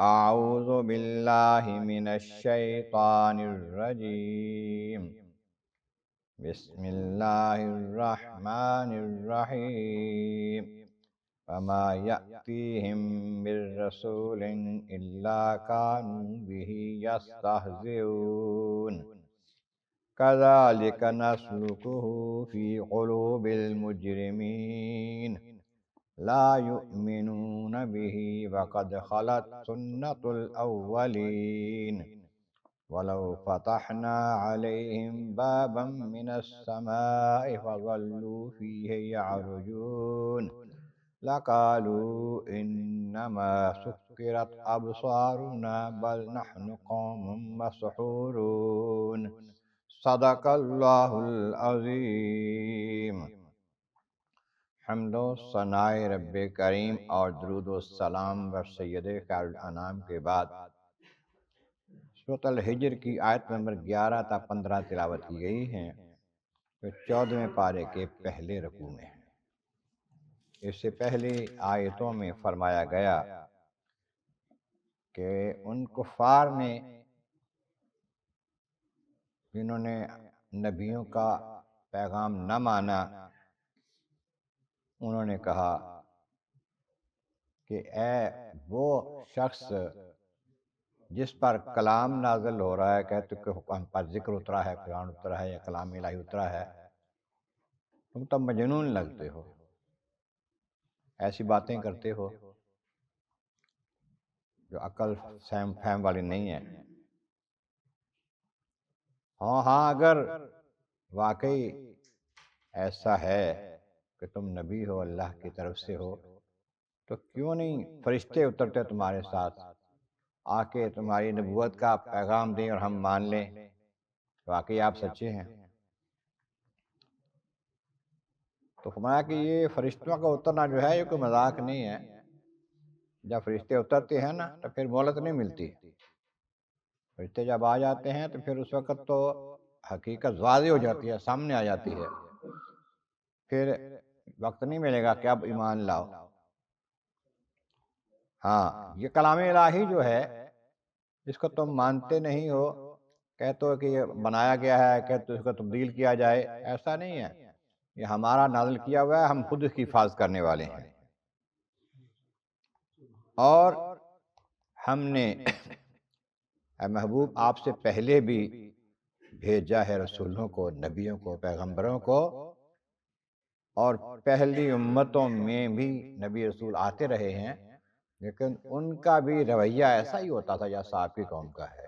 اعوذ باللہ من الشیطان الرجیم، بسم اللہ الرحمن الرحیم، وما یأتیہم من رسول الا کانوا بہ یستہزئون، کذالک نسلکہ فی قلوب المجرمین، لا یؤمنون به وقد خلت سنت الاولین، ولو فتحنا علیہم بابا من السماء فظلوا فیہ یعرجون، لقالوا انما سکرت ابصارنا بل نحن قوم مسحورون، صدق اللہ العظیم۔ حمد و ثناء رب کریم اور درود و سلام بر سید خیر الانام کے بعد سورۃ الحجر کی آیت نمبر 11 تا 15 تلاوت کی گئی ہیں، جو 14ویں پارے کے پہلے رکوع میں ہیں۔ اس سے پہلی آیتوں میں فرمایا گیا کہ ان کفار نے جنہوں نے نبیوں کا پیغام نہ مانا، انہوں نے کہا کہ اے وہ شخص جس پر کلام نازل ہو رہا ہے، کہتے کہ ہم پر ذکر اترا ہے، قرآن اترا ہے یا کلام الہی اترا ہے، تم تو مجنون لگتے ہو، ایسی باتیں کرتے ہو جو عقل فہم والی نہیں ہے۔ ہاں اگر واقعی ایسا ہے کہ تم نبی ہو، اللہ کی طرف سے ہو، تو کیوں نہیں فرشتے اترتے تمہارے ساتھ، آ کے تمہاری نبوت کا پیغام دیں اور ہم مان لیں واقعی آپ سچے ہیں۔ تو فرمایا کہ یہ فرشتوں کا اترنا جو ہے یہ کوئی مذاق نہیں ہے۔ جب فرشتے اترتے ہیں نا تو پھر مہلت نہیں ملتی، فرشتے جب آ جاتے ہیں تو پھر اس وقت تو حقیقت واضح ہو جاتی ہے، سامنے آ جاتی ہے، پھر وقت نہیں ملے گا کہ اب ایمان لاؤ۔ ہاں، یہ کلام الہی جو ہے جس کو تم مانتے نہیں ہو، کہتے ہو کہ یہ بنایا گیا ہے، کہتے ہو اس کو تبدیل کیا جائے، ایسا نہیں ہے، یہ ہمارا نازل کیا ہوا ہے، ہم خود اس کی حفاظت کرنے والے ہیں۔ اور ہم نے اے محبوب آپ سے پہلے بھی بھیجا ہے رسولوں کو، نبیوں کو، پیغمبروں کو، اور پہلی امتوں میں بھی نبی رسول آتے رہے ہیں، لیکن ان کا بھی رویہ ایسا ہی ہوتا تھا جیسا آپ کی قوم کا ہے۔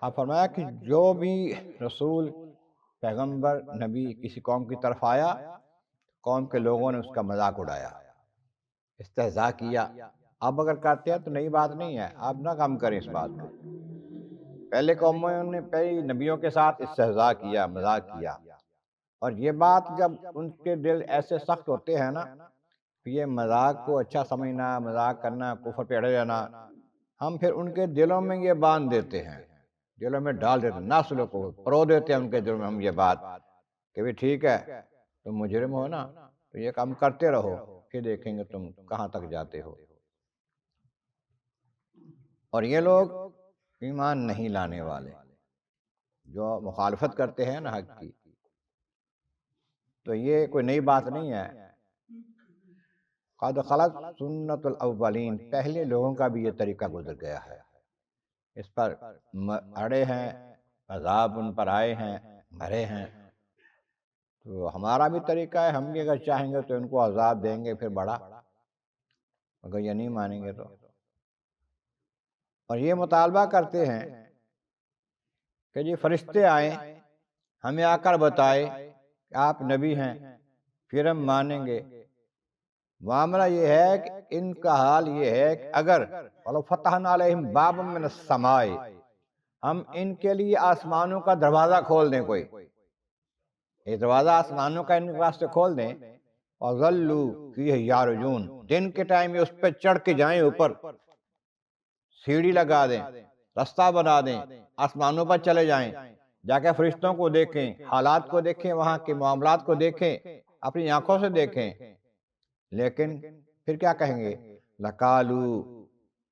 آپ فرمایا کہ جو بھی رسول، پیغمبر، نبی کسی قوم کی طرف آیا، قوم کے لوگوں نے اس کا مذاق اڑایا، استہزاء کیا۔ اب اگر کرتے ہیں تو نئی بات نہیں ہے، آپ نہ کم کریں اس بات کو۔ پہلے قوموں نے پہلے نبیوں کے ساتھ استہزاء کیا، مذاق کیا، اور یہ بات جب ان کے دل ایسے سخت ہوتے ہیں نا، یہ مذاق کو اچھا سمجھنا، مذاق کرنا، کفر پہ اڑے جانا، ہم پھر ان کے دلوں میں یہ باندھ دیتے ہیں، دلوں میں ڈال دیتے ہیں، نسلوں کو پرو دیتے ہیں ان کے دلوں میں ہم یہ بات کہ بھی ٹھیک ہے تم مجرم ہو نا، تو یہ کام کرتے رہو، پھر دیکھیں گے تم کہاں تک جاتے ہو۔ اور یہ لوگ ایمان نہیں لانے والے جو مخالفت کرتے ہیں نا حق کی، تو یہ کوئی نئی بات نہیں ہے۔ قد خلت سنت الاولین، پہلے لوگوں کا بھی یہ طریقہ گزر گیا ہے، اس پر اڑے ہیں، عذاب ان پر آئے ہیں، مرے ہیں، تو ہمارا بھی طریقہ ہے، ہم بھی اگر چاہیں گے تو ان کو عذاب دیں گے پھر بڑا، اگر یہ نہیں مانیں گے تو۔ اور یہ مطالبہ کرتے ہیں کہ جی فرشتے آئیں، ہمیں آ کر بتائے کہ آپ نبی ہیں، پھر ہم مانیں گے۔ معاملہ یہ ہے کہ ان کا حال یہ ہے کہ اگر وَلَوْ فَتَحْنَا عَلَيْهِمْ بَابًا مِّنَ السَّمَاءِ، ہم ان کے لیے آسمانوں کا دروازہ کھول دیں، کوئی یہ دروازہ آسمانوں کا ان کے واسطے کھول دیں، وَظَلُّوا فِيهِ يَعْرُجُونَ، دن کے ٹائم اس پہ چڑھ کے جائیں، اوپر سیڑھی لگا دیں، رستہ بنا دیں، آسمانوں پر چلے جائیں، جا کے فرشتوں کو دیکھیں، حالات کو دیکھیں، وہاں کے معاملات کو دیکھیں، اپنی آنکھوں سے دیکھیں، لیکن پھر کیا کہیں گے؟ لقالو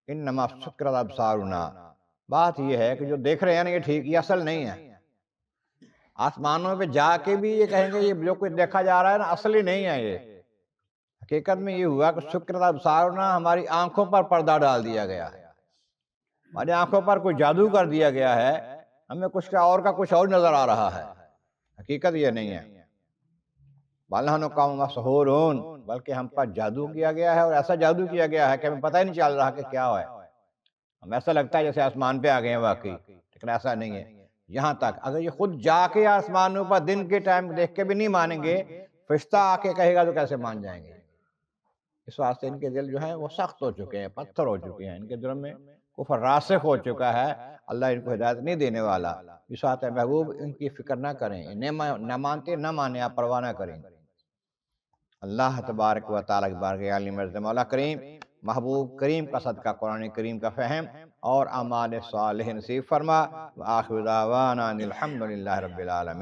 انما سکرت ابصارنا، بات یہ ہے کہ جو دیکھ رہے ہیں نا یہ ٹھیک، یہ اصل نہیں ہے۔ آسمانوں پہ جا کے بھی یہ کہیں گے یہ جو کچھ دیکھا جا رہا ہے نا اصلی نہیں ہے یہ۔ حقیقت میں یہ ہوا کہ سکرت ابصارنا، ہماری آنکھوں پر پردہ ڈال دیا گیا ہے، ہماری آنکھوں پر کوئی جادو کر دیا گیا ہے، ہمیں کچھ کا کچھ اور نظر آ رہا ہے، حقیقت یہ نہیں ہے۔ بل نحن قوم مسحورون، بلکہ ہم پر جادو کیا گیا ہے، اور ایسا جادو کیا گیا ہے کہ ہمیں پتہ ہی نہیں چل رہا کہ کیا ہے۔ ہمیں ایسا لگتا ہے جیسے آسمان پہ آ گئے ہیں واقعی، لیکن ایسا نہیں ہے۔ یہاں تک اگر یہ خود جا کے آسمانوں پر دن کے ٹائم دیکھ کے بھی نہیں مانیں گے، فرشتہ آ کے کہے گا تو کیسے مان جائیں گے؟ اس واسطے ان کے دل جو ہے وہ سخت ہو چکے ہیں، پتھر ہو چکے ہیں، ان کے دل میں کفر راسخ ہو چکا ہے، اللہ ان کو ہدایت نہیں دینے والا۔ اس واسطے محبوب ان کی فکر نہ کریں، نہ مانتے نہ مانے، آپ پرواہ نہ کریں۔ اللہ تبارک و تعالیٰ کی بارگاہ عالی مرض مولا کریم، محبوب کریم کا صدقہ قرآن کریم کا فہم اور اعمال صالح نصیب فرما۔ وآخر دعوانا ان الحمد للہ رب العالمین۔